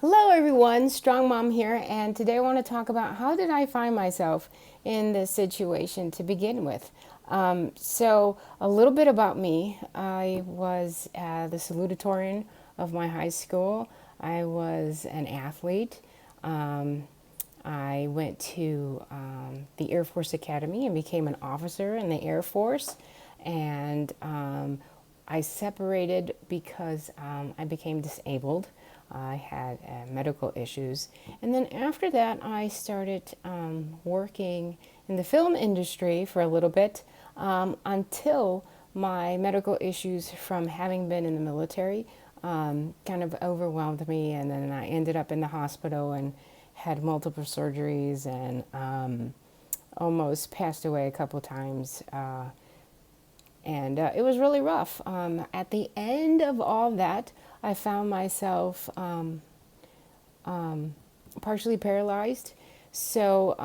Hello everyone, Strong Mom here, and today I want to talk about how did I find myself in this situation to begin with. So a little bit about me. I was the salutatorian of my high school. I was an athlete. Um, I went to the Air Force Academy and became an officer in the Air Force. And I separated because I became disabled. I had medical issues. And then after that, I started working in the film industry for a little bit until my medical issues from having been in the military kind of overwhelmed me. And then I ended up in the hospital and had multiple surgeries and almost passed away a couple times. And it was really rough. At the end of all that, I found myself partially paralyzed, so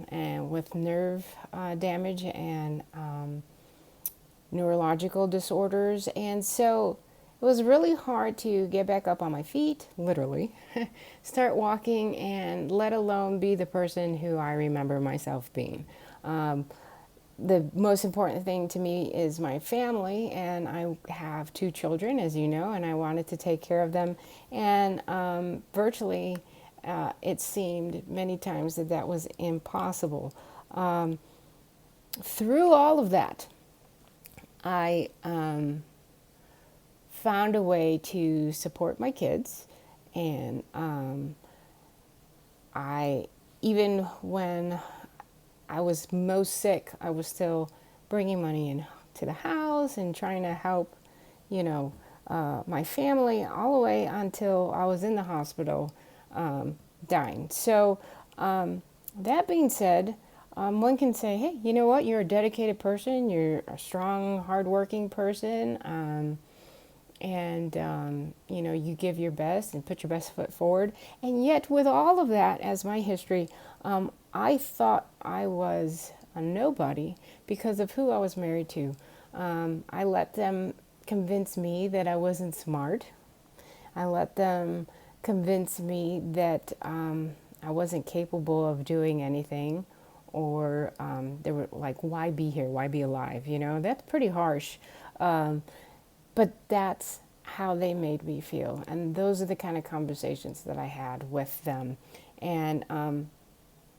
and with nerve damage and neurological disorders, and so it was really hard to get back up on my feet, literally, start walking, and let alone be the person who I remember myself being. The most important thing to me is my family, and I have two children, as you know, and I wanted to take care of them. And virtually, it seemed many times that that was impossible. Through all of that, I found a way to support my kids, and I even when I was most sick, I was still bringing money in to the house and trying to help, my family all the way until I was in the hospital dying. So, that being said, one can say, hey, you know what? You're a dedicated person. You're a strong, hardworking person. You give your best and put your best foot forward. And yet, with all of that as my history, I thought I was a nobody because of who I was married to. I let them convince me that I wasn't smart. I let them convince me that I wasn't capable of doing anything, or they were like, why be here? Why be alive? That's pretty harsh. Um, but that's how they made me feel. And those are the kind of conversations that I had with them. And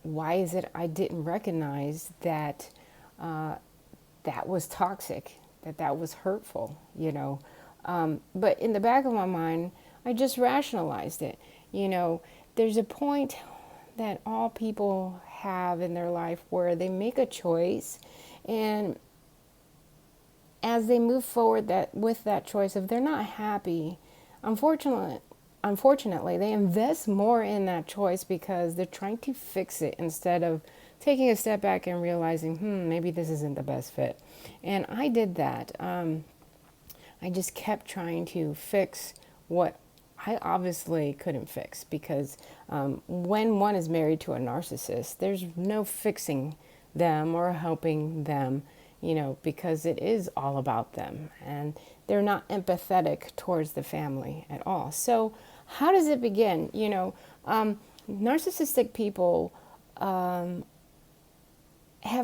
why is it I didn't recognize that that was toxic, that that was hurtful? But in the back of my mind, I just rationalized it. You know, there's a point that all people have in their life where they make a choice, and as they move forward that with that choice, if they're not happy, unfortunately unfortunately they invest more in that choice because they're trying to fix it instead of taking a step back and realizing, maybe this isn't the best fit. And I did that. I just kept trying to fix what I obviously couldn't fix, because when one is married to a narcissist, there's no fixing them or helping them, because it is all about them, and they're not empathetic towards the family at all. So, how does it begin? Narcissistic people have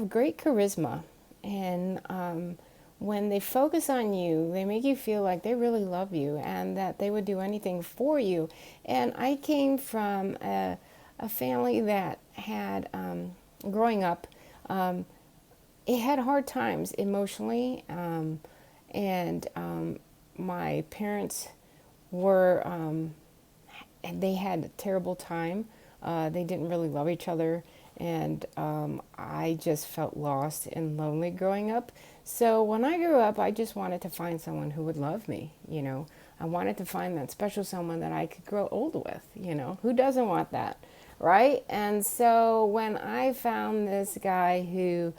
great charisma, and when they focus on you, they make you feel like they really love you and that they would do anything for you. And I came from a family that had, growing up, it had hard times emotionally, and my parents were, they had a terrible time. They didn't really love each other, and I just felt lost and lonely growing up. So when I grew up, I just wanted to find someone who would love me. I wanted to find that special someone that I could grow old with. Who doesn't want that, right? And so when I found this guy who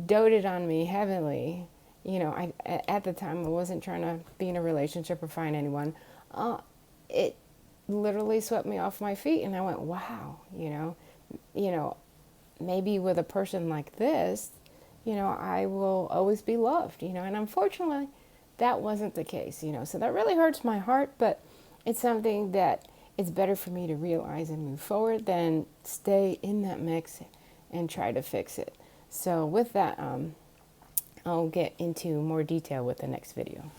doted on me heavily, at the time I wasn't trying to be in a relationship or find anyone. It literally swept me off my feet, and I went, wow, you know, maybe with a person like this, I will always be loved, and unfortunately that wasn't the case, so that really hurts my heart, but it's something that it's better for me to realize and move forward than stay in that mix and try to fix it. So with that, I'll get into more detail with the next video.